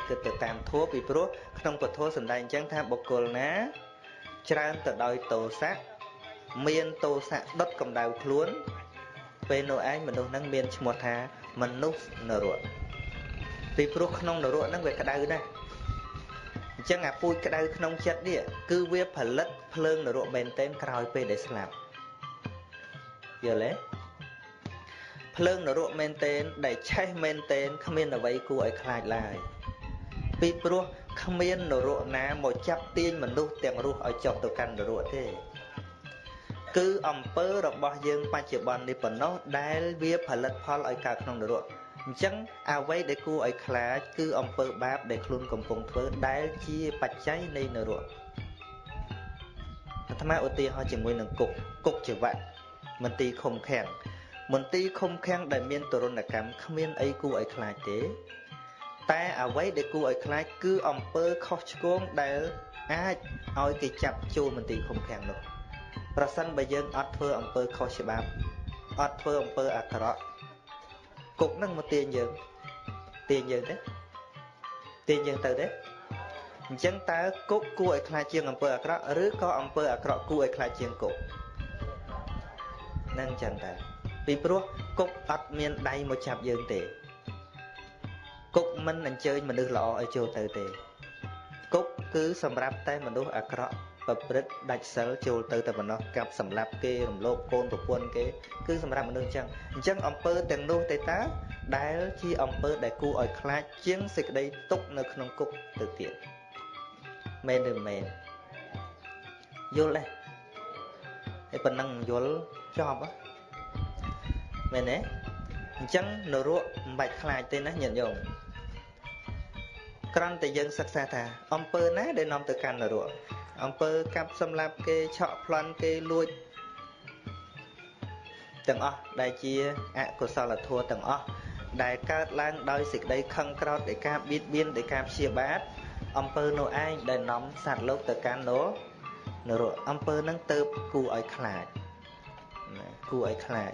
គឺទៅតាមធัวពីព្រោះក្នុងពធសម្ដែងអញ្ចឹងថាបុគ្គលណាច្រើនទៅដោយទោសៈមានទោសៈដុតកម្ដៅខ្លួនពេលនោះឯងមនុស្សហ្នឹងមានឈ្មោះថាមនុស្សនរកពីព្រោះក្នុងនរកហ្នឹងវាក្តៅណាស់អញ្ចឹងអាពូជក្តៅក្នុងចិត្តនេះគឺវាផលិតភ្លើងនរកមែនទែនក្រោយពេលដែលស្លាប់យល់ទេភ្លើងនរកមែនទែនដែលឆេះមែនទែនគ្មានអ្វីគួរឲ្យខ្លាចឡើយពីព្រោះគ្មាននរកណាមកចាប់ទាញមនុស្សទាំងរស់ឲ្យចុះទៅកាន់នរកទេគឺអំពើរបស់យើងបច្ចុប្បន្ននេះប៉ុណ្ណោះដែលវាផលិតផលឲ្យកើតក្នុងនរកអញ្ចឹងអ្វីដែលគួរឲ្យខ្លាចគឺអំពើបាបដែលខ្លួនកំពុងធ្វើដែលជាបច្ច័យនៃនរកអាត្មាឧទាហរណ៍ជាមួយនឹងគុកជីវៈមន្ទីរឃុំឃាំងមន្ទីរឃុំឃាំងដែលមានទរណកម្មគ្មានអីគួរឲ្យខ្លាចទេតែអ្វីដែលគួរឲ្យខ្លាចគឺអំពើខុសឆ្គងដែលអាចឲ្យគេចាប់ចូលមន្ទីរឃុំឃាំងនោះប្រសិនបើយើងអត់ធ្វើអំពើខុសច្បាប់អត់ធ្វើអំពើអាក្រក់គុកនឹងមកទាញយើងទេទាញយើងទៅទេអញ្ចឹងតើគុកគួរឲ្យខ្លាចជាងអំពើអាក្រក់ឬក៏អំពើអាក្រក់គួរឲ្យខ្លាចជាងគុកនឹងចឹងតើពីព្រោះគុកអត់មានដៃមកចាប់យើងទេគុកមិនអញ្ជើញមនុស្សល្អឲ្យចូលទៅទេគុកគឺសម្រាប់តែមនុស្សអាក្រក់ប្រព្រឹត្តដាច់សិលចូលទៅតែប៉ុណ្ណោះកាប់សម្លាប់គេរំលោភកូនប្រពន្ធគេគឺសម្រាប់មនុស្សអញ្ចឹងអំពើទាំងនោះទេតើដែលជាអំពើដែលគួរឲ្យខ្លាចជាងសេចក្តីទុក្ខនៅក្នុងគុកទៅទៀតមែនឬមែនយល់ទេហើយប៉ុណ្ណឹងយល់ចប់មែនទេអញ្ចឹងនរកមិនបាច់ខ្លាចទេណាញាតិញោមគ្រាន់តែយើងសិក្សាថាអំពើណាដែលនាំទៅកាន់នរកអំពើកាប់សម្លាប់គេឆក់ប្លន់គេលួចទាំងអស់ដែលជាអកុសលធម៌ទាំងអស់ដែលកើតឡើងដោយសេចក្តីខឹងក្រោធដោយការបៀតបៀនដោយការព្យាបាទអំពើនោះឯងដែលនាំសត្វលោកទៅកាន់នរកអំពើហ្នឹងទៅគួរឲ្យខ្លាចគួរឲ្យខ្លាច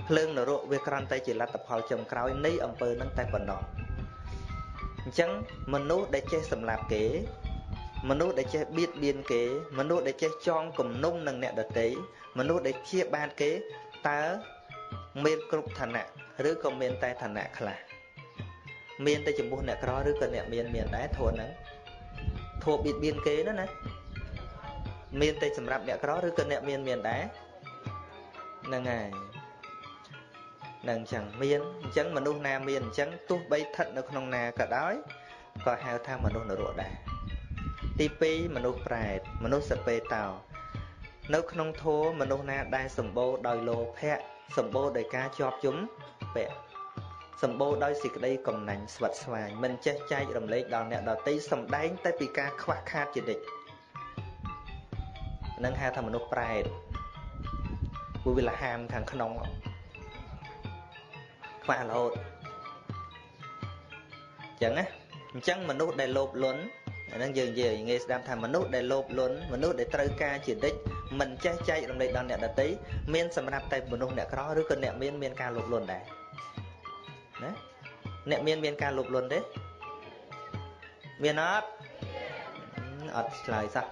ភ្លើងនរកវាគ្រាន់តែជាលទ្ធផលចុងក្រោយនៃអំពើហ្នឹងតែប៉ុណ្ណោះអញ្ចឹងមនុស្សដែលចេះសម្លាប់គេមនុស្សដែលចេះបៀតបៀនគេមនុស្សដែលចេះចងគំនុំនឹងអ្នកដទៃមនុស្សដែលព្យាបាទគេតើមានគ្រប់ឋានៈឬក៏មានតែឋានៈខ្លះមានតែចំពោះអ្នកក្រឬក៏អ្នកមានដែរធัวហ្នឹងធัวបៀតបៀនគេណាមានតែសម្រាប់អ្នកក្រឬក៏អ្នកមានដែរហ្នឹងហើយនឹងអញ្ចឹងមានអញ្ចឹងមនុស្សណាមានអញ្ចឹងទោះបីស្ថិតនៅក្នុងណាក៏ដោយក៏ហៅថាមនុស្សនរកដែរទី2មនុស្សប្រែតមនុស្សសពេតោនៅក្នុងធម៌មនុស្សណាដែលសម្បូរដោយលោភៈសម្បូរដោយការជាប់ជំពាក់សម្បូរដោយសេចក្តីកំណាញ់ស្វិតស្វាញមិនចេះចែករំលែកដល់អ្នកដទៃសំដែងតែពីការខ្វះខាតជានិច្ចនឹងហៅថាមនុស្សប្រែតព្រោះវាលហាមខាងក្នុងខ្វះរហូតអញ្ចឹងណាអញ្ចឹងមនុស្សដែលលោភលន់អាហ្នឹងយើងនិយាយងាយស្ដាប់ថាមនុស្សដែលលោភលន់មនុស្សដែលត្រូវការជានិច្ចមិនចេះចែករំលែកដល់អ្នកដទៃមានសម្រាប់តែមនុស្សអ្នកក្រឬក៏អ្នកមានការលោភលន់ដែរណាអ្នកមានការលោភលន់ទេមានអត់ឆ្លើយសោះ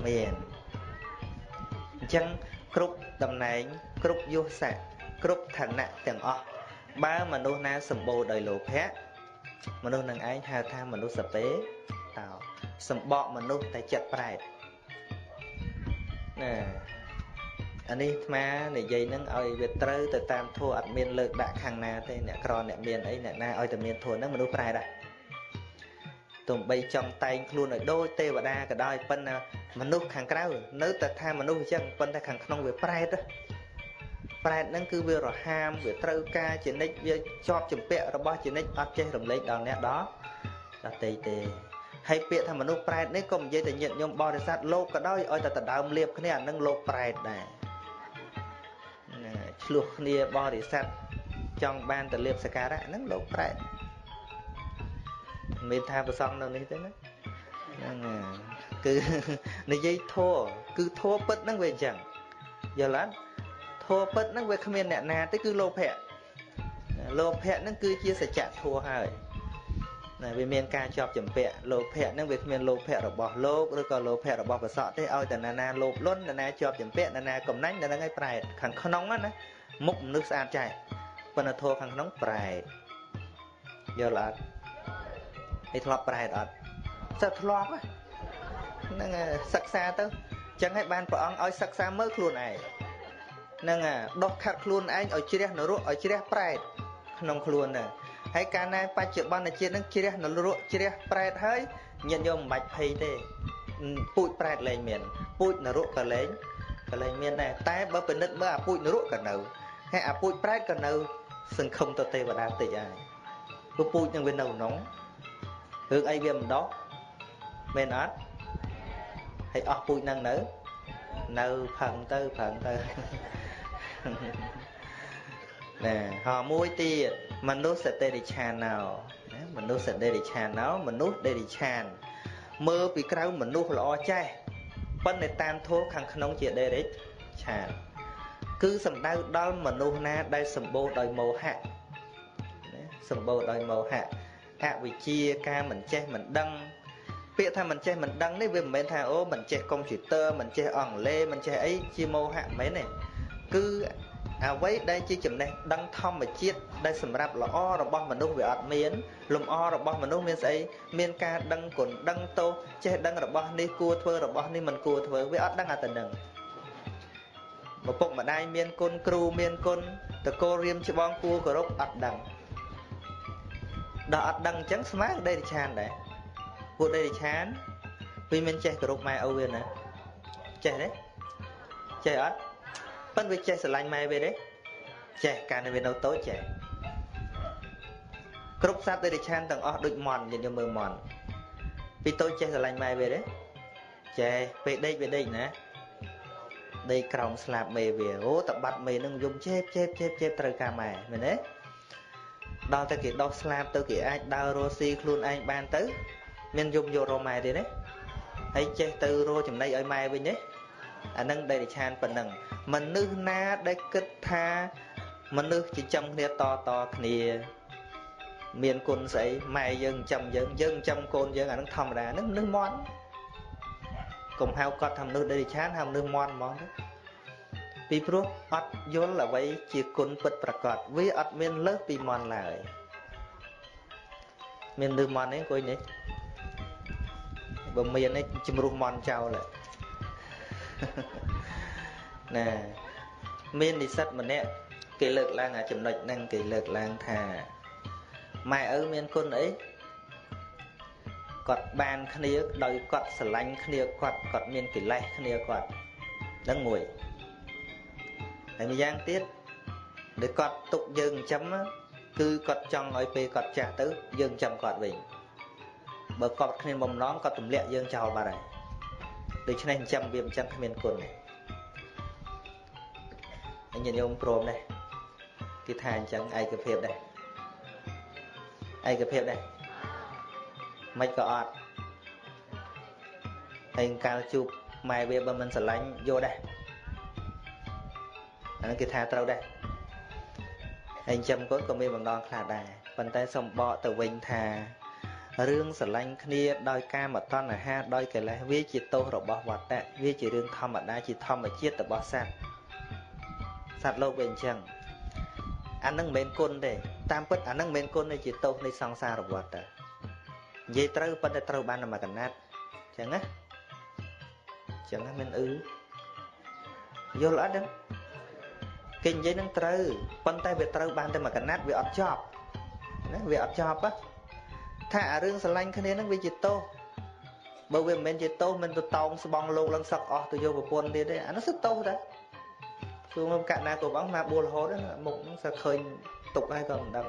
មានអញ្ចឹងគ្រប់តំណែងគ្រប់យុស័ក្តិគ្រប់ឋានៈទាំងអស់បើមនុស្សណាសម្បូរដោយលោភៈមនុស្សនឹងឯងហៅថាមនុស្សសពេតោសម្បកមនុស្សតែចិត្តប្រែតណាអានេះអាត្មានិយាយនឹងឲ្យវាត្រូវទៅតាមធម៌អត់មានលើកដាក់ខាងណាទេអ្នកក្រអ្នកមានអីអ្នកណាឲ្យតែមានធម៌ហ្នឹងមនុស្សប្រែតដែរទំបីចង់តែងខ្លួនឲ្យដូចទេវតាក៏ដោយប៉ុន្តែមនុស្សខាងក្រៅនៅតែថាមនុស្សអញ្ចឹងប៉ុន្តែខាងក្នុងវាប្រែតហ្នឹងគឺវារហាមវាត្រូវការជានិច្ចវាជាប់ជំពាក់របស់ជានិច្ចអត់ចេះរំលែកដល់អ្នកដទៃទេហើយពាក្យថាមនុស្សប្រែតនេះក៏និយាយតែញាតិញោមបរិស័ទលោកក៏ដោយឲ្យតែដដើមលៀបគ្នាអានឹងលោកប្រែតដែរឆ្លោះគ្នាបរិស័ទចង់បានទៅលៀបសក្ការៈហ្នឹងលោកប្រែតមានថាប្រសងនៅនេះទេណាហ្នឹងគឺនិយាយធัวគឺធัวពិតហ្នឹងវាអញ្ចឹងយល់អត់ធัวពិតហ្នឹងវាគ្មានអ្នកណាទេគឺលោភៈ លោភៈហ្នឹងគឺជាសច្ចធម៌ហើយណាវាមានការជាប់ចម្ពាក់លោភៈហ្នឹងវាគ្មានលោភៈរបស់លោកឬក៏លោភៈរបស់ប្រសក់ទេឲ្យតែណាលោភលន់ណាជាប់ចម្ពាក់ណាកំណាញ់ណាហ្នឹងឲ្យប្រែតខាងក្នុងណាមុខមនុស្សស្អាតចែកប៉ុន្តែធម៌ខាងក្នុងប្រែតយល់អត់ឯធ្លាប់ប្រែតអត់សិតធ្លាប់ហ្នឹងសិក្សាទៅអញ្ចឹងឲ្យបានព្រះអង្គឲ្យសិក្សាមើលខ្លួនឯងហ្នឹងដោះខាត់ខ្លួនឯងឲ្យជ្រះនរកឲ្យជ្រះប្រែតក្នុងខ្លួនដែរហើយកាលណាបច្ចុប្បន្នជាតិហ្នឹងជ្រះនរកជ្រះប្រែតហើយញាតិញោមមិនបាច់ភ័យទេពូជប្រែតលែងមានពូជនរកក៏លែងមានដែរតែបើពិនិត្យមើលអាពូជនរកក៏នៅហើយអាពូជប្រែតក៏នៅសង្ឃឹមទៅទេវតាតិចហើយព្រោះពូជនឹងវានៅក្នុងរឿងអីវាមិនដោះមែនអត់ហើយអស់ពូជហ្នឹងនៅផឹងទៅណែហោមួយទៀតមនុស្សសតិរិឆានណោណាមនុស្សសតិរិឆានណោមនុស្សដេរិឆានមើលពីក្រៅមនុស្សល្អចេះប៉ុន្តែតាមធម៌ខាងក្នុងជាដេរិឆានគឺសំដៅដល់មនុស្សណាដែលសម្បូរដោយមោហៈណាសម្បូរដោយមោហៈអវិជ្ជាការមិនចេះមិនដឹងពាក្យថាមិនចេះមិនដឹងនេះវាមិនមែនថាអូមិនចេះកុំព្យូទ័រមិនចេះអង់គ្លេសមិនចេះអីជាមោហៈមិនមែនទេគឺអ្វីដែលជាចំណេះដឹងធម្មជាតិដែលសម្រាប់ល្អរបស់មនុស្សវាអត់មានលំអរបស់មនុស្សមានស្អីមានការដឹងគុណដឹងទោសចេះដឹងរបស់នេះគួរធ្វើរបស់នេះមិនគួរធ្វើវាអត់ដឹងអាទៅនឹងឪពុកម្ដាយមានគុណគ្រូមានគុណតកូលរៀមច្បងគួរគោរពអត់ដឹងដល់អត់ដឹងអញ្ចឹងស្មើដេរិឆានដែរពួកដេរិឆានវាមិនចេះគោរពម៉ែឪវាណាចេះទេចេះអត់ប៉ុន្តែវាចេះស្រឡាញ់ម៉ែវាទេចេះកាលនៅវានៅតូចចេះគ្រប់សត្វដេរិឆានទាំងអស់ដូចមន់យើងមើលមន់ពីតូចចេះស្រឡាញ់ម៉ែវាទេចេះពេលដេកវាដេកណាដេកក្រោមស្លាបមេវាអូតបាត់មេនឹងយំជេបត្រូវការម៉ែមែនទេដល់តែគេដោះស្លាបទៅគេអាចដើររស់ស៊ីខ្លួនឯងបានទៅមានយំយករកម៉ែទៀតទេហើយចេះទៅរកចំណីឲ្យម៉ែវិញទេអានឹងដេរិឆានប៉ុណ្ណឹងមនុស្សណាដែលគិតថាមនុស្សចិញ្ចឹមគ្នាតគ្នាមានគុណស្អីម៉ែយើងចិញ្ចឹមយើងចិញ្ចឹមកូនយើងអានឹងធម្មតានឹងមនុស្សមន់កុំហៅគាត់ថាមនុស្សដេរិឆានហៅមនុស្សមន់ហ្មងទៅពីព្រោះអត់យល់អ្វីជាគុណពិតប្រាកដវាអត់មានលើសពីមន់ឡើយមានលើមន់ទេអង្គុយនេះបើមាននេះជំរុះមន់ចោលណាមាននិស្សិតម្នាក់គេលើកឡើងអាចំណុចហ្នឹងគេលើកឡើងថាម៉ែឪមានគុណអីគាត់បានគ្នាដោយគាត់ស្រឡាញ់គ្នាគាត់មានកិលេសគ្នាគាត់ហ្នឹងមួយហើយម្យ៉ាងទៀតដែលគាត់ទុកយើងចិញ្ចឹមគឺគាត់ចង់ឲ្យពេលគាត់ចាស់ទៅយើងចិញ្ចឹមគាត់វិញបើគាត់គ្មានបំណងគាត់ទម្លាក់យើងចោលបាត់ហើយដូច្នេះចិញ្ចឹមវាមិនចឹងគ្មានគុណទេអញ្ញញោមព្រមដែរគេថាអញ្ចឹងឯកភាពដែរមិនក៏អត់ហើយកាលជួបម៉ែវាបើមិនស្រឡាញ់យកដែរអានឹងគេថាត្រូវដែរហើយចិញ្ចឹមកូនក៏មានបំណងខ្លះដែរប៉ុន្តែសំបកទៅវិញថារឿងស្រឡាញ់គ្នាដោយការមតណ្ហាដោយកិលេសវាជាទោសរបស់វត្តៈវាជារឿងធម្មតាជាធម្មជាតិរបស់សត្វលោកវាអញ្ចឹងអានឹងមិនមែនគុណទេតាមពិតអានឹងមិនមែនគុណទេជាទោសនៃសង្សារវត្តៈនិយាយត្រូវប៉ុន្តែត្រូវបានតែមួយកណាត់អញ្ចឹងណាមានយល់អត់ទេគេនិយាយនឹងត្រូវប៉ុន្តែវាត្រូវបានតែមួយកណាត់វាអត់ចប់ណាវាអត់ចប់ថាអារឿងស្រឡាញ់គ្នានឹងវាជាទោសបើវាមិនមែនជាទោសមិនទៅតោងស្បង់លោកឡើងសឹកអស់ទៅយកប្រពន្ធទៀតទេអានោះគឺទោសដែរសួរមកកណាកូនបងណាបួលរហូតមុខហ្នឹងសើឃើញទុកហើយក៏មិនដឹង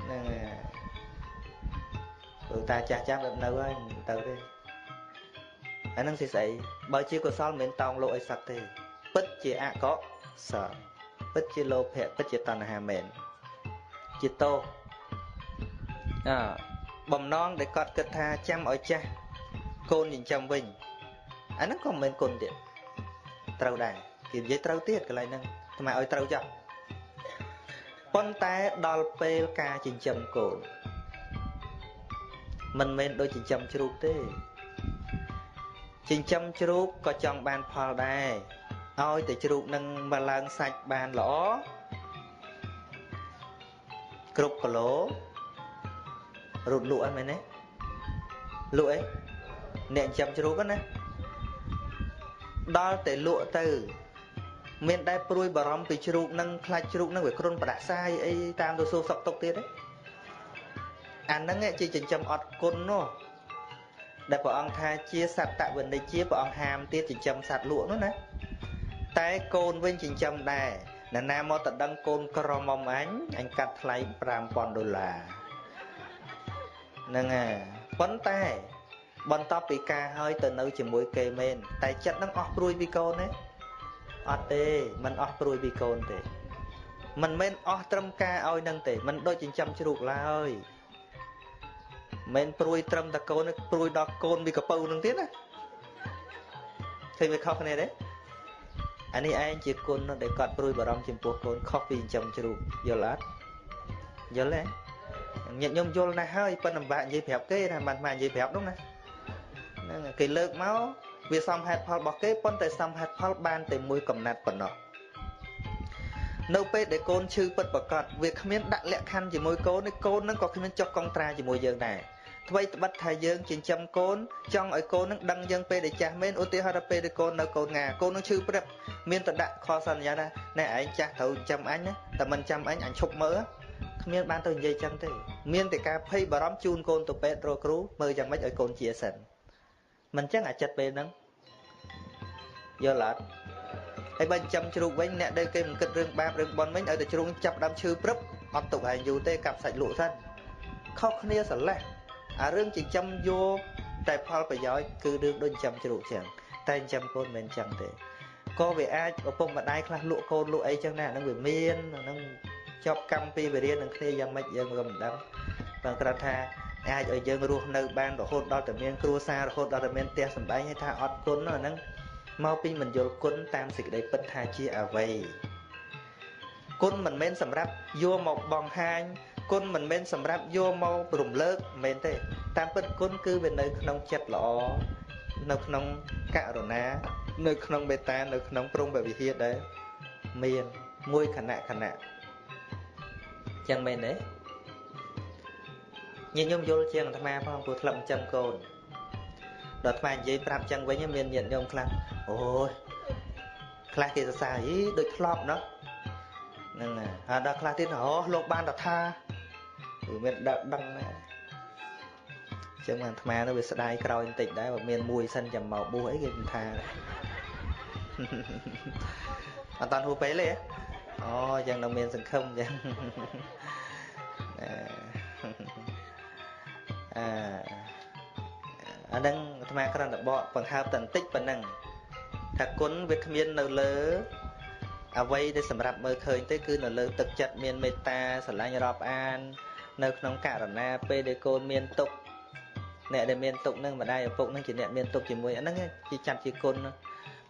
ហ្នឹងព្រោះតាចាស់វានៅហើយមិនទៅទេអាហ្នឹងស្អីបើជាកុសលមិនមែនតោងលោកឲ្យសឹកទេពិតជាអកុសលពិតជាលោភៈពិតជាតណ្ហាមែនជាទោសបំណងដែលគាត់គិតថាចាំឲ្យចាស់កូនចិញ្ចឹមវិញអាហ្នឹងក៏មិនមែនគុណទៀតត្រូវដែរគេនិយាយត្រូវទៀតកន្លែងហ្នឹងថ្មឲ្យត្រូវចោះ ប៉ុន្តែដល់ពេលការចិញ្ចឹមកូនមិនមែនដូចចិញ្ចឹមជ្រូកទេចិញ្ចឹមជ្រូកក៏ចង់បានផលដែរឲ្យតែជ្រូកនឹងមកឡើងសាច់បានល្អគ្រប់គីឡូរត់លក់អត់មែនទេលក់អីអ្នកចិញ្ចឹមជ្រូកណាដល់តែលក់ទៅមានដែរព្រួយបារម្ភពីជ្រូកនឹងខ្លាចជ្រូកនឹងវាគ្រុនប្រដាក់សាយអីតាមទៅសួរសុកទុកទៀតទេអាហ្នឹងជាចិញ្ចឹមអត់គុណនោះដែលព្រះអង្គថាជាសត្វវិនិច្ជាព្រះអង្គហាមទៀតចិញ្ចឹមសត្វលក់នោះណាតែកូនវិញចិញ្ចឹមដែរណាណាមកតដឹងកូនក្រមុំអញកាត់ថ្លៃ$5,000ហ្នឹងហើយប៉ុន្តែបន្ទាប់ពីការហើយទៅនៅជាមួយគេមែនតែចិត្តនឹងអស់ព្រួយពីកូនទេអត់ទេมันអស់ព្រួយពីកូនទេមិនមែនអស់ត្រឹមការឲ្យនឹងទេมันដូចចិញ្ចឹមជ្រូកឡើយមិនព្រួយត្រឹមតែកូនព្រួយដល់កូនវាកពៅនឹងទៀតណាឃើញវាខុសគ្នាទេអានេះឯងជាគុណដែលគាត់ព្រួយបារម្ភចំពោះកូនខុសពីចិញ្ចឹមជ្រូកយល់អត់យល់ទេញាតិញោមយល់ណាស់ហើយប៉ុន្តែមិនបាក់និយាយប្រាប់គេណាមិននិយាយប្រាប់នោះណាហ្នឹងគេលើកមកវាសំហេតុផលរបស់គេប៉ុន្តែសំហេតុផលបានតែមួយកំណាត់ប៉ុណ្ណោះនៅពេលដែលកូនឈឺពិតប្រកបវាគ្មានដាក់លក្ខខណ្ឌជាមួយកូននេះកូននឹងក៏គ្មានចុះកងត្រាជាមួយយើងដែរអ្វីត្បិតថាយើងចិញ្ចឹមកូនចង់ឲ្យកូននឹងដឹងយើងពេលដែលចាស់មែនឧទាហរណ៍ថាពេលដែលកូននៅកូនងាកូននឹងឈឺព្រឹកមានតែដាក់ខសន្យាថាណែឯងចាស់ត្រូវចាំអញណាតែមិនចាំអញឈប់មើលគ្មានបានទៅនិយាយចឹងទេមានតែការភ័យបារម្ភជូនកូនទៅពេទ្យរកគ្រូមើលយ៉ាងម៉េចឲ្យកូនជាសិនមិនចឹងអាចិត្តពេលហ្នឹងយល់អត់ហើយបើចាំជ្រូកវិញអ្នកដែលគេមិនគិតរឿងបាបរឿងបន់វិញឲ្យតែជ្រូកចាប់ដើមឈឺព្រឹបអត់ទុកឲ្យយូរទេកាប់សាច់លក់សិនខុសគ្នាស្រឡះអារឿងចិញ្ចឹមយកតែផលប្រយោជន៍គឺរឿងដូចចិញ្ចឹមជ្រូកចឹងតែចិញ្ចឹមកូនមិនចឹងទេក៏វាអាចឪពុកម្ដាយខ្លះលក់កូនលក់អីចឹងណាហ្នឹងវាមានហ្នឹងជាប់កម្មពីវិរិយនឹងគ្នាយ៉ាងម៉េចយើងក៏មិនដឹងបើគ្រាន់ថាអាចឲ្យយើងរស់នៅបានរហូតដល់តែមានគ្រួសាររហូតដល់តែមានផ្ទះសម្បែងហើយថាអត់គុណហ្នឹងមកពីមិនយល់គុណតាមសេចក្តីពិតថាជាអ្វីគុណមិនមែនសម្រាប់យកមកបង្ហាញគុណមិនមែនសម្រាប់យកមករំលើកមិនមែនទេតាមពិតគុណគឺវានៅក្នុងចិត្តល្អនៅក្នុងករុណានៅក្នុងមេត្តានៅក្នុងព្រហ្មវិហារដែលមានមួយខណៈចឹងមែនទេញាតិញោមយល់ជាងអាត្មាផងព្រោះធ្លាប់ចិញ្ចឹមកូនដល់អាត្មានិយាយប្រាប់ចឹងវិញមានញាតិញោមខ្លះអូយខ្លះគេសរសើរអីដូចធ្លាប់ណោះហ្នឹងហើយដល់ខ្លះទៀតអូលោកបានតថាគឺមានដឹងណាចឹងអាត្មានោះវាស្ដាយក្រោយបន្តិចដែរបើមានមួយសិនចាំមកបួសអីគេមិនថាអត់តាន់ហួពេលទេអូយ៉ាងនៅមានសង្ឃឹមចឹងអាហ្នឹងអាត្មាគ្រាន់តែបកបង្ហើបតែបន្តិចប៉ុណ្ណឹងថាគុណវាគ្មាននៅលើអ្វីដែលសម្រាប់មើលឃើញទេគឺនៅលើទឹកចិត្តមានមេត្តាស្រឡាញ់រាប់អាននៅក្នុងករណាពេលដែលកូនមានទុក្ខអ្នកដែលមានទុក្ខនឹងម្ដាយឪពុកនឹងជាអ្នកមានទុក្ខជាមួយអាហ្នឹងជាចាត់ជាគុណ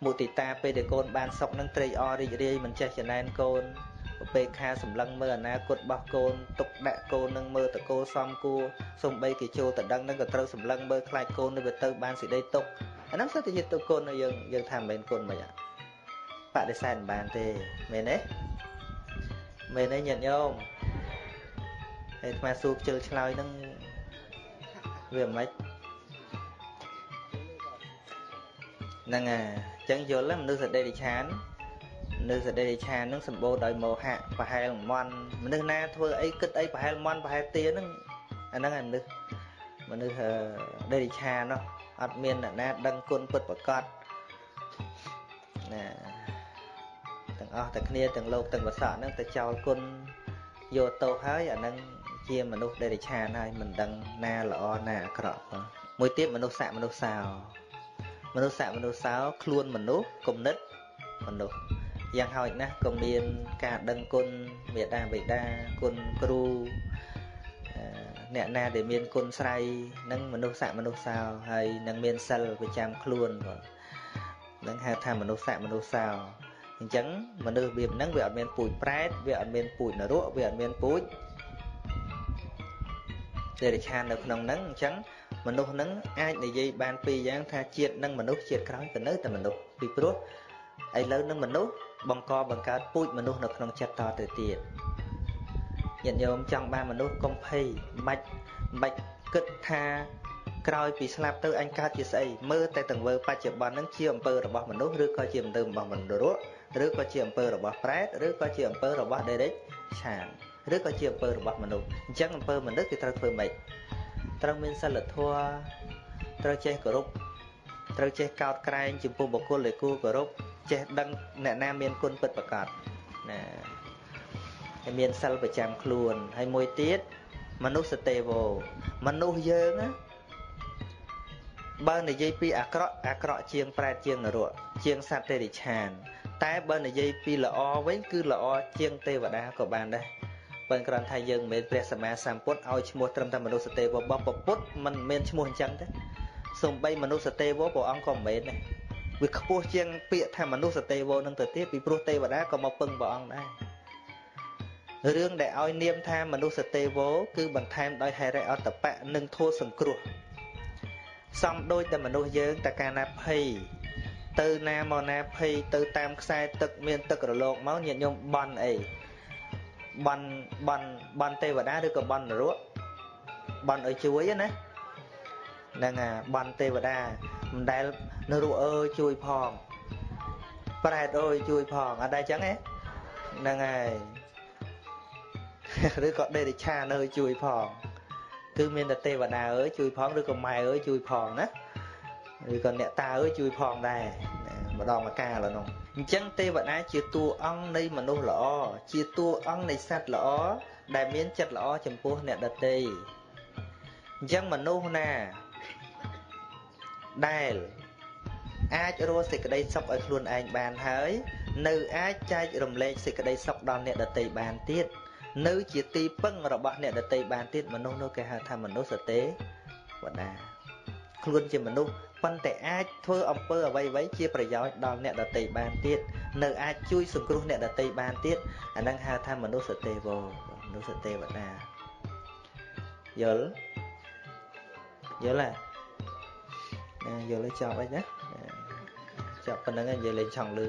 មុទិតាពេលដែលកូនបានសុខនឹងត្រេកអររីករាយមិនចេះចំណែនកូនពេលខាសម្លឹងមើលអនាគតរបស់កូនទុកដាក់កូននឹងមើលតកូលសំគួរសំបីគេចូលតដឹងនឹងក៏ត្រូវសម្លឹងមើលខ្លាចកូននឹងវាទៅបានសេចក្តីទុកអាហ្នឹងសិតតែជាទុកកូនយើងថាមិនមែនគុណមិនបដិសេធមិនបានទេមែនទេមែនទេញាតិញោមហើយអាត្មាសួរខ្ជិលឆ្លើយហ្នឹងវាមិនហ្នឹងហើយអញ្ចឹងយល់មនុស្សសដេតិឆាននៅសដេតិឆានហ្នឹងសម្បូរដោយមោហៈប្រហែលមន់មនុស្សណាធ្វើអីគិតអីប្រហែលមន់ប្រហែលទាហ្នឹងអាហ្នឹងមនុស្សដេតិឆាននោះអត់មានអ្នកណាដឹងគុណពិតប្រាកដណាទាំងអស់តែគ្នាទាំងលោកទាំងវស័កហ្នឹងទៅចោលគុណយកទោសហើយអាហ្នឹងជាមនុស្សដេតិឆានហើយមិនដឹងណាល្អណាអាក្រក់ផងមួយទៀតមនុស្សស័កមនុស្សសោខ្លួនមនុស្សគំនិតមនុស្សយ៉ាងហោចណាស់ក៏មានការដឹងគុណមេត្តាបិតាគុណគ្រូអ្នកណាដែលមានគុណស្រ័យនឹងមនុស្សស័កមនុស្សសោហើយនឹងមានសិលប្រចាំខ្លួនបងនឹងហៅថាមនុស្សស័កមនុស្សសោអ អញ្ចឹងមនុស្សវាហ្នឹងវាអត់មានពូជប្រែតវាអត់មានពូជនរកវាអត់មានពូជទេរិឆាននៅក្នុងហ្នឹងអញ្ចឹងមនុស្សហ្នឹងអាចនិយាយបានពីរយ៉ាងថាជាតិនឹងមនុស្សជាតិក្រោយក៏នៅតែមនុស្សពីព្រោះឥឡូវនឹងមនុស្សបង្កើតពូជមនុស្សនៅក្នុងចិត្តតទៅទៀតញាតិញោមចង់បានមនុស្សកុំភ័យមិនបាច់គិតថាក្រោយពីស្លាប់ទៅអញកើតជាស្អីមើលតែទង្វើបច្ចុប្បន្នហ្នឹងជាអំពើរបស់មនុស្សឬក៏ជាអំពើរបស់មនុស្សរស់ឬក៏ជាអំពើរបស់ប្រែតឬក៏ជាអំពើរបស់ដេរិចឆានឬក៏ជាអំពើរបស់មនុស្សអញ្ចឹងអំពើមនុស្សគេត្រូវធ្វើម៉េចត្រូវមានសិលធម៌ត្រូវចេះគោរពត្រូវចេះកោតក្រែងចំពោះបុគ្គលដែលគួរគោរពចេះដឹងអ្នកណាមានគុណពិតប្រាកដណាហើយមានសិលប្រចាំខ្លួនហើយមួយទៀតមនុស្សទេវោមនុស្សយើងណាបើនិយាយពីអាក្រក់ជាងប្រែតជាងនរកជាងសត្វទេរិឆានតែបើនិយាយពីល្អវិញគឺល្អជាងទេវតាក៏បានដែរប៉ុន្តែគ្រាន់តែយើងមិនមែនព្រះសម្មាសម្ពុទ្ធឲ្យឈ្មោះត្រឹមតែមនុស្សទេវរបស់ពុទ្ធមិនមែនឈ្មោះអញ្ចឹងទេសូម្បីមនុស្សទេវព្រះអង្គក៏មិនមែនដែរវាខ្ពស់ជាងពាក្យថាមនុស្សទេវនឹងទៅទៀតពីព្រោះទេវតាក៏មកពឹងព្រះអង្គដែររឿងដែលឲ្យនាមថាមនុស្សទេវគឺបន្ថែមដោយហេរិអត្តបៈនិងធัวសង្គ្រោះសំដូចតែមនុស្សយើងតែកាលណាភ័យទៅណាមកណាភ័យទៅតាមខ្សែទឹកមានទឹករលកមកញាតិញោមបន់អីបន់ទេវតាឬក៏បន់នរកបន់ឲ្យជួយណាហ្នឹងអាបន់ទេវតាមិនដែលនរកអើយជួយផងប្រែតអើយជួយផងអត់ដែរចឹងទេហ្នឹងហើយឬក៏ដេរិឆានអើយជួយផងគឺមានតែទេវតាអើយជួយផងឬក៏ម៉ែអើយជួយផងណាឬក៏អ្នកតាអើយជួយផងដែរម្ដងម្កាលនោះអញ្ចឹងទេវតាជាតួអង្គនៃមនុស្សល្អជាតួអង្គនៃសត្វល្អដែលមានចិត្តល្អចំពោះអ្នកដទៃអញ្ចឹងមនុស្សណាដែលអាចរស់សេចក្តីសុខឲ្យខ្លួនឯងបានហើយនៅអាចចែករំលែកសេចក្តីសុខដល់អ្នកដទៃបានទៀតនៅជាទីពឹងរបស់អ្នកដទៃបានទៀតមនុស្សនោះគេហៅថាមនុស្សទេវតាខ្លួនជាមនុស្សប៉ុន្តែអាចធ្វើអំពើអ្វីៗជាប្រយោជន៍ដល់អ្នកដទៃបានទៀតនៅអាចជួយសង្គ្រោះអ្នកដទៃបានទៀតអាហ្នឹងហៅថាមនុស្សទេវមនុស្សទេវតាយល់ទេយល់ចប់អីណាចប់ប៉ុណ្្នឹងនិយាយលេងឆង់លឺ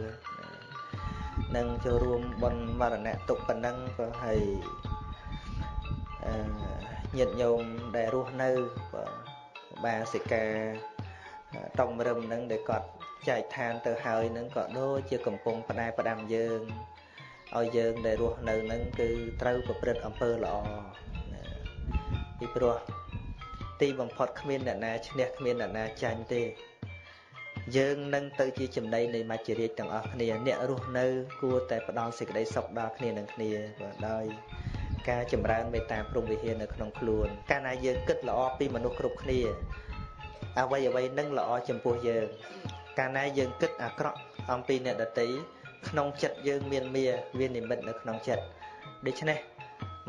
នឹងចូលរួមបុណ្យមរណៈទុកប៉ុណ្ណឹងក៏ហើយញាតិញោមដែលរស់នៅបាសិកាតំរឹមហ្នឹងដែលគាត់ចែកឋានទៅហើយហ្នឹងក៏ដូចជាកំពុងផ្ដាំយើងឲ្យយើងដែលរស់នៅហ្នឹងគឺត្រូវប្រព្រឹត្តអំពើល្អពីព្រោះទីបំផុតគ្មានអ្នកណាឈ្នះគ្មានអ្នកណាចាញ់ទេយើងនឹងទៅជាចំណីនៃមច្ចរាជទាំងអស់គ្នាអ្នករស់នៅគួរតែផ្ដល់សេចក្តីសុខដល់គ្នានឹងគ្នាដោយការចម្រើនមេត្តាព្រហ្មវិហារនៅក្នុងខ្លួនកាលណាយើងគិតល្អពីមនុស្សគ្រប់គ្នាអ្វីនឹងល្អចំពោះយើងកាលណាយើងគិតអាក្រក់អំពីអ្នកដទៃក្នុងចិត្តយើងមានវានិមិត្តនៅក្នុងចិត្តដូច្នេះ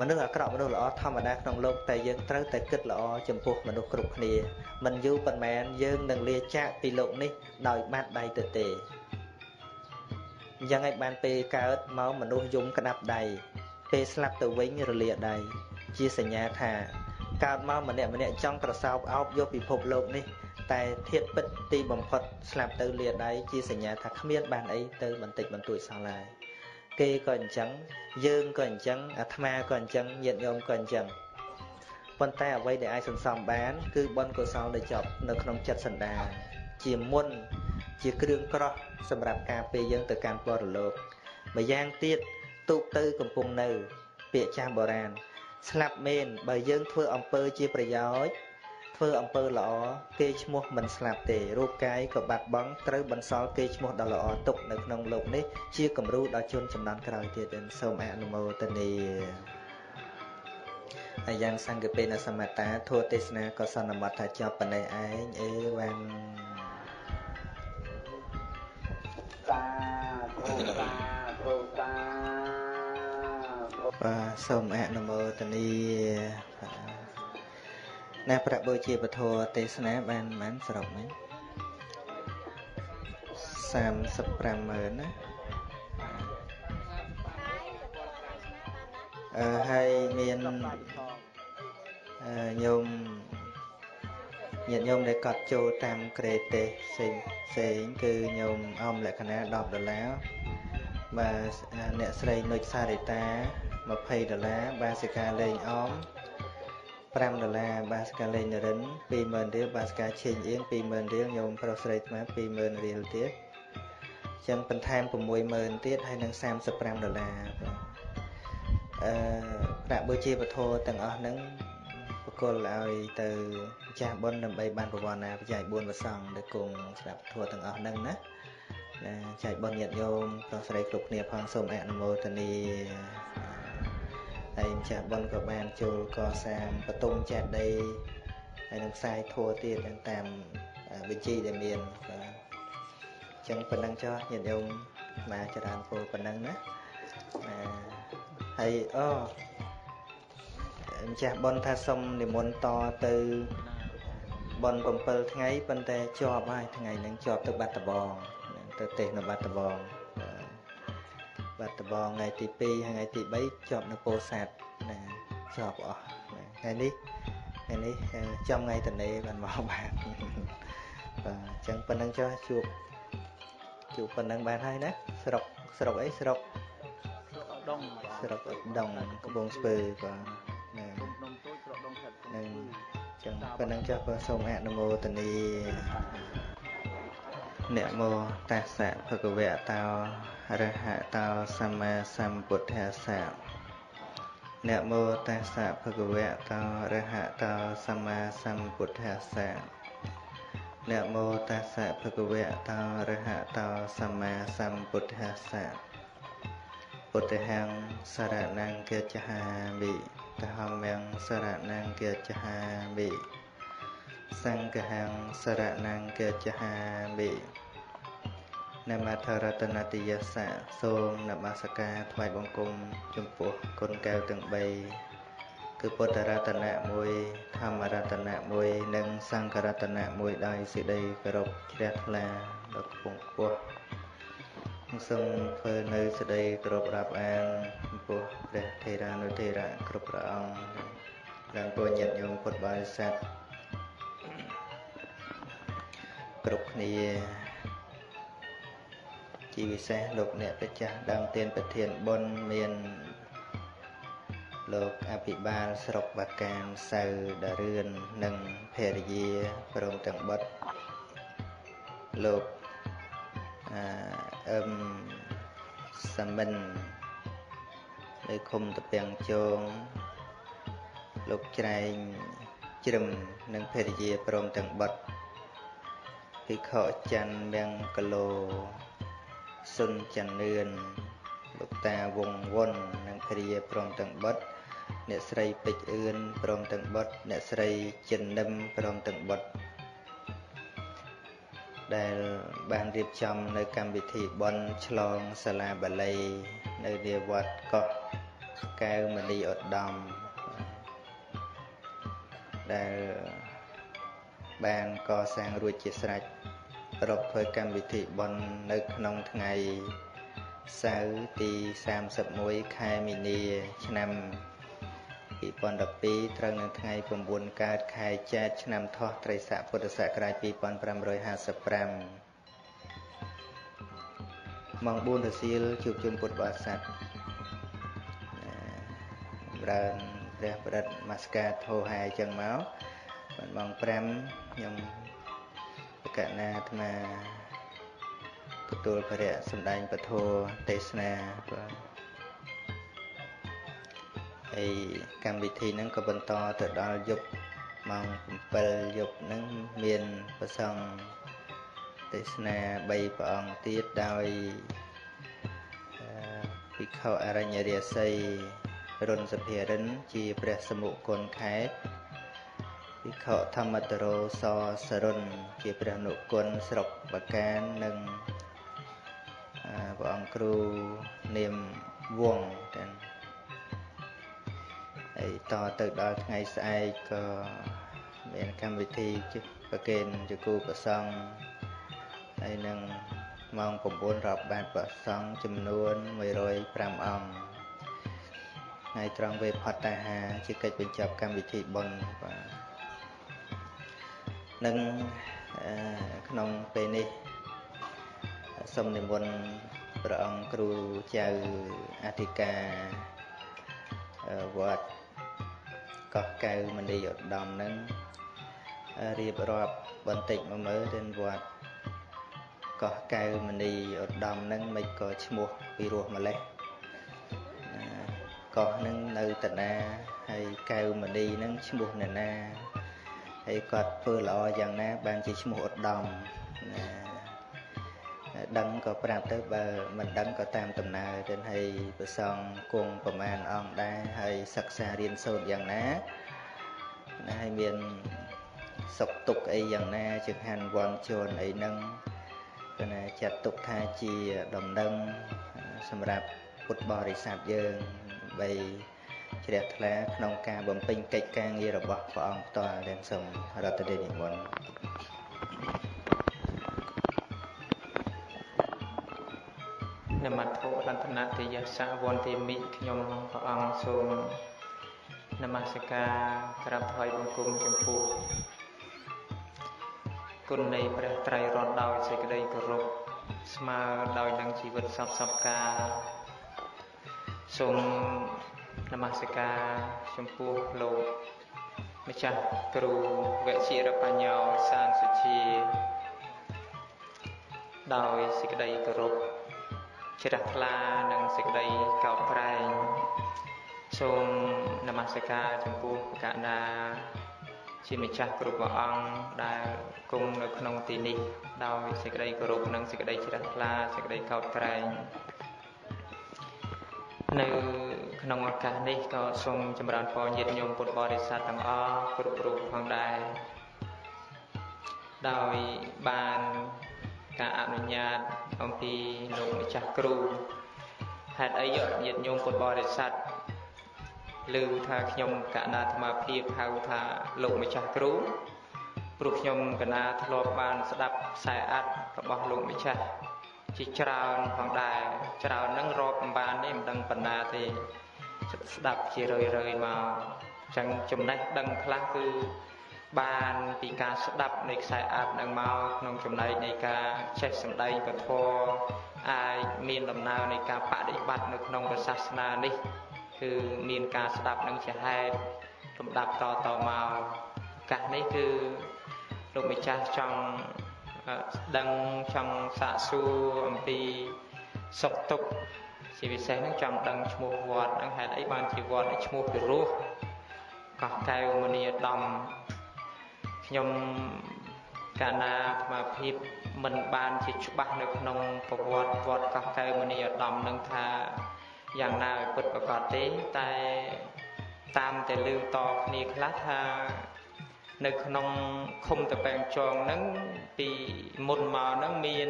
មនុស្សអាក្រក់មនុស្សល្អធម្មតាក្នុងលោកតែយើងត្រូវតែគិតល្អចំពោះមនុស្សគ្រប់គ្នាមិនយូរប៉ុន្មានយើងនឹងលាចាកពីលោកនេះដោយបាត់ដៃទៅទេអញ្ចឹងឯងបានពេលកើតមកមនុស្សយំក្តាប់ដៃពេលស្លាប់ទៅវិញរលាដៃជាសញ្ញាថាកើតមកម្នាក់ចង់ត្រសោបអោបយកពិភពលោកនេះតែធាតុពិតទីបំផុតស្លាប់ទៅលាដៃជាសញ្ញាថាគ្មានបានអីទៅបន្តិចបន្តួចសោះឡើយគេក៏អញ្ចឹងយើងក៏អញ្ចឹងអាត្មាក៏អញ្ចឹងញាតិញោមក៏អញ្ចឹងប៉ុន្តែអ្វីដែលអាចសន្សំបានគឺបុណ្យកុសលដែលជាប់នៅក្នុងចិត្តសន្តានជាមុនជាគ្រឿងក្រោះសម្រាប់ការពារយើងទៅកាន់បរលោកម្យ៉ាងទៀតទូកទៅកំពុងនៅពាក្យចាស់បុរាណស្លាប់មែនបើយើងធ្វើអំពើជាប្រយោជន៍ធ្វើអំពើល្អគេឈ្មោះមិនស្លាប់ទេរូបកាយក៏បាត់បង់ត្រូវបន្សល់គេឈ្មោះដ៏ល្អទុកនៅក្នុងលោកនេះជាគំរូដល់ជនចំនួនក្រោយទៀតសូមអនុមោទនាហើយយ៉ាងសង្ឃពេនសមត្តាធัวទេសនាក៏សន្មតថាចប់ប៉ុណ្ណេះឯងអេវ៉ាំងបាទសូមអនុមោទនាណាប្របុជាពធទេសនាបានសរុបហ្នឹង 35,000 ណា ហើយមានញោមញាតិញោមដែលកត់ចូលតាមក្រេទេសផ្សេងគឺញោមអមលក្ខណៈ$10បាទអ្នកស្រីនុចសារិតា$20បាសិកាលេងអម$5បាសិកាលេងនរិន20000រៀលបាសិកាឈេងអៀង20000រៀលញោមប្រុសស្រីថ្ម20000រៀលទៀតចឹងបន្ថែម60000ទៀតហើយនឹង$35បាទប្រាក់បូជាពធទាំងអស់ហ្នឹងបកលឲ្យទៅម្ចាស់បុណ្យដើម្បីបានប្រវត្តិណាបច្ច័យ4ប្រសងដែលគង់ស្ដាប់ធម៌ទាំងអស់ហ្នឹងណាចែកបុណ្យញាតិញោមប្រុសស្រីគ្រប់គ្នាផងសូមអនុមោទនាហើយម្ចាស់បុណ្យក៏បានចូលកសាងបតុមចេតិយហើយនឹងផ្សាយធម៌ទៀតតាមវិជីដែលមានបាទអញ្ចឹងប៉ុណ្ណឹងចុះញាតិញោមមកចរានពោប៉ុណ្ណឹងណាហើយម្ចាស់បុណ្យថាសុំនិមន្តតទៅបុណ្យ7ថ្ងៃប៉ុន្តែជាប់ហើយថ្ងៃហ្នឹងជាប់ទៅបាត់ដំបងទៅទេសនៅបាត់ដំបងបាត់ដំបងថ្ងៃទី2ថ្ងៃទី3ជាប់នៅពោធិ៍សាត់ណាជាប់អស់ថ្ងៃនេះចំថ្ងៃតនេបានមកបាទអញ្ចឹងប៉ុណ្្នឹងចុះជួបប៉ុណ្្នឹងបានហើយណាស្រុកអីស្រុកដុងកំពង់ស្ពឺបាទណានឹងចឹងប៉ុណ្្នឹងចុះក៏សូមអនុមោទនាนะโมตัสสะภะคะวะโตอะระหะโตสัมมาสัมพุทธัสสะนะโมตัสสะภะคะวะโตอะระหะโตสัมมาสัมพุทธัสสะนะโมตัสสะภะคะวะโตอะระหะโตสัมมาสัมพุทธัสสะพุทธังสรณังคัจฉามิธัมมังสรณังคัจฉามิសង្ឃังសរណង្កច្ឆាមិនមថរតនតិយសៈសូមនមស្ការថ្វាយបង្គំចំពោះគុណកែវទាំង3គឺពុទ្ធរតនៈ1ធម្មរតនៈ1និងសង្ឃរតនៈ1ដោយសេចក្តីគោរពជ្រះថ្លាដល់ខ្ពង់ខ្ពស់សូមធ្វើនៅសេចក្តីគោរពរាប់អានចំពោះព្រះថេរានុថេរៈគ្រប់ព្រះអង្គនិងពលញាតិញោមពុទ្ធបរិស័ទគ្រប់គ្នាជាពិសេសលោកអ្នកម្ចាស់ដើមទានប្រធានបុណ្យមានលោកអភិបាលស្រុកបាកានសៅដារឿននិងភរិយាព្រមទាំងបុត្រលោកអឹមសាមិននៅឃុំតពាំងជងលោកច្រែងជ្រឹមនិងភរិយាព្រមទាំងបុត្រភិក្ខុច័ន្ទមង្គឡូសុនច័ន្ទនឿនលោកតាវងវុននិងភរិយាព្រមទាំងបុត្រអ្នកស្រីពេជ្រអឿនព្រមទាំងបុត្រអ្នកស្រីចិននឹមព្រមទាំងបុត្រដែលបានរៀបចំនៅកម្មវិធីបុណ្យឆ្លងសាលាបាលីនៅនាវត្តកោះកែវមនីឧត្តមដែលបានកសាងរួចជាស្រេចប្រពធ្វើកម្មវិធីបុណ្យនៅក្នុងថ្ងៃសៅរ៍ទី31ខែមីនាឆ្នាំ2012ត្រូវនៅថ្ងៃ9កើតខែចែកឆ្នាំថោះត្រីស័កពុទ្ធសករាជ2555ម៉ោង4រសៀលជួបជុំពុទ្ធបរិស័ទប្រើព្រះបរិត្តមាសកាធោហាយចឹងមកបានម៉ោង5ខ្ញុំកណាអាត្មាទទួលព្រះសម្ដែងពធទេសនាបាទហើយកម្មវិធីហ្នឹងក៏បន្តទៅដល់យប់ម៉ោង7យប់ហ្នឹងមានប្រសង់ទេសនា3ព្រះអង្គទៀតដោយភិក្ខុអរញ្ញរាសីរុនសភារិនជាព្រះសមុគន្ធខេត្តភិក្ខុធម្មតរោសសរុនជាព្រះនុគុណស្រុកបាកាននិងព្រះអង្គគ្រូនាមវងទាំងហើយតទៅដល់ថ្ងៃស្អែកក៏មានកម្មវិធីប្រគេនជគូប្រសង់ហើយនឹងម៉ោង9រាប់បាតប្រសង់ចំនួន105អង្គ ngày trong về Phật Đà Hà chỉ cách bên chập cam vị thị bồn và nâng nông về này xong niệm mônព្រះអង្គគ្រូចៅអធិការវត្តកោះកៅមនីឧត្តមនឹងរៀបរាប់បន្តិចមកមើលទៅវត្តកោះកៅមនីឧត្តមនឹងមិនក៏ឈ្មោះពីរោះម្លេះកោះនឹងនៅតាណាហើយកៅមនីនឹងឈ្មោះណានាហើយគាត់ធ្វើល្អយ៉ាងណាបានជាឈ្មោះឧត្តមដឹងក៏ប្រាប់ទៅបើមិនដឹងក៏តាមដំណើរទៅហើយប្រសងគង់ប្រមាណអង្គដែរហើយសិក្សារៀនសូត្រយ៉ាងណាហើយមានសុខទុក្ខអីយ៉ាងណាចង្ហាន់វ័នជន់អីហ្នឹងគឺណាចាត់ទុកថាជាដំណឹងសម្រាប់ពុទ្ធបរិស័ទយើងបីជ្រះថ្លាក្នុងការបំពេញកិច្ចការងាររបស់ព្រះអង្គផ្ទាល់ដែលសូមរតនានិមន្តនមត្ថុរតនតិយសវន្តិមិខ្ញុំព្រះអង្គសូមនមស្ការក្រាបថ្វាយបង្គំចំពោះគុណនៃព្រះត្រៃរតន៍ដោយសេចក្តីគោរពស្មើដោយនឹងជីវិតសពការសូមនមស្ការចំពោះលោកម្ចាស់គ្រូវជារបញ្ញោសានសុជាដោយសេចក្តីគោរពជ្រះថ្លានិងសេចក្តីកោតក្រែងសូមនមស្ការចំពោះកណ្ដាជាម្ចាស់គ្រប់ព្រះអង្គដែលគង់នៅក្នុងទីនេះដោយសេចក្តីគោរពនិងសេចក្តីជ្រះថ្លាសេចក្តីកោតក្រែងនៅក្នុងឱកាសនេះក៏សូមចម្រើនពរញាតិញោមពុទ្ធបរិស័ទទាំងអស់គ្រប់រូបផងដែរដោយបានការអនុញ្ញាតអំពីលោកម្ចាស់គ្រូហេតុអីញាតិញោមពុទ្ធបរិស័ទឮថាខ្ញុំកណ្ដាអាត្មាភាពហៅថាលោកម្ចាស់គ្រូព្រោះខ្ញុំកណ្ដាធ្លាប់បានស្ដាប់ខ្សែអត្ថរបស់លោកម្ចាស់ជាច្រើនផងដែរច្រើននឹងរាប់មិនបានទេមិនដឹងប៉ុណ្ណាទេស្ដាប់ជារឿយមកអញ្ចឹងចំណេះដឹងខ្លះគឺបានពីការស្ដាប់នៃខ្សែអត្ថនឹងមកក្នុងចំណែកនៃការចេះសម្ដែងពធអាចមានដំណើរនៃការបដិបត្តិនៅក្នុងសាសនានេះគឺមានការស្ដាប់នឹងជាហេតុលំដាប់តមកឱកាសនេះគឺលោកម្ចាស់ចង់ដឹងចង់សាកសួរអំពីសុខទុក្ខជាពិសេសនឹងចង់ដឹងឈ្មោះវត្តនឹងហេតុអីបានជាវត្តឈ្មោះពីរោះកោះកែវមនីឧត្តមខ្ញុំកាលណាអាត្មាភាពមិនបានជាច្បាស់នៅក្នុងប្រវត្តិវត្តកោះកែវមនីឧត្តមនឹងថាយ៉ាងណាឲ្យពិតប្រាកដទេតែតាមតែឮតគ្នាខ្លះថានៅក្នុងឃុំតប៉ែងចងហ្នឹងពីមុនមកហ្នឹងមាន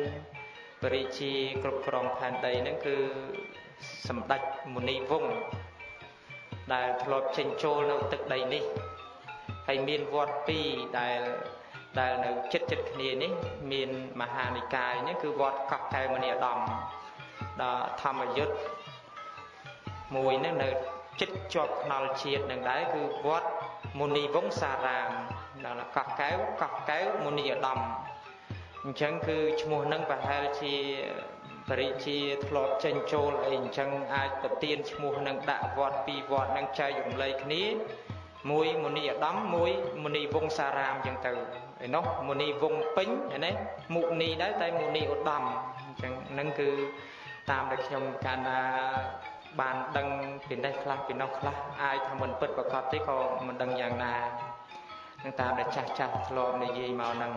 បរិជាគ្រប់គ្រងផែនដីហ្នឹងគឺសម្ដេចមុនីវង្សដែលធ្លាប់ចេញចូលនៅទឹកដីនេះហើយមានវត្តពីរដែលនៅចិត្តគ្នានេះមានមហានិកាយនេះគឺវត្តកោះកែវមនីឧត្តមដល់ធម្មយុទ្ធមួយនេះនៅចិត្តជាប់ខ្នល់ជាតិនឹងដែរគឺវត្តមុនីវង្សារាមដល់កោះកែវមុនីឧត្តមអញ្ចឹងគឺឈ្មោះនឹងប្រហែលជាបរិជាធ្លាប់ចេញចូលអីអញ្ចឹងអាចប្រទានឈ្មោះនឹងដាក់វត្តពីរវត្តនឹងចែករំលែកគ្នាមួយមុនីឧត្តមមួយមុនីវង្សារាមអញ្ចឹងទៅឯនោះមុនីវង្សពេញណាមុនីដែរតែមុនីឧត្តមអញ្ចឹងហ្នឹងគឺតាមដែលខ្ញុំកាលណាបានដឹងពីនេះខ្លះពីនោះខ្លះអាចថាមិនពិតប្រកបទេក៏មិនដឹងយ៉ាងណានឹងតាមដែលចាស់ធ្លាប់និយាយមកហ្នឹង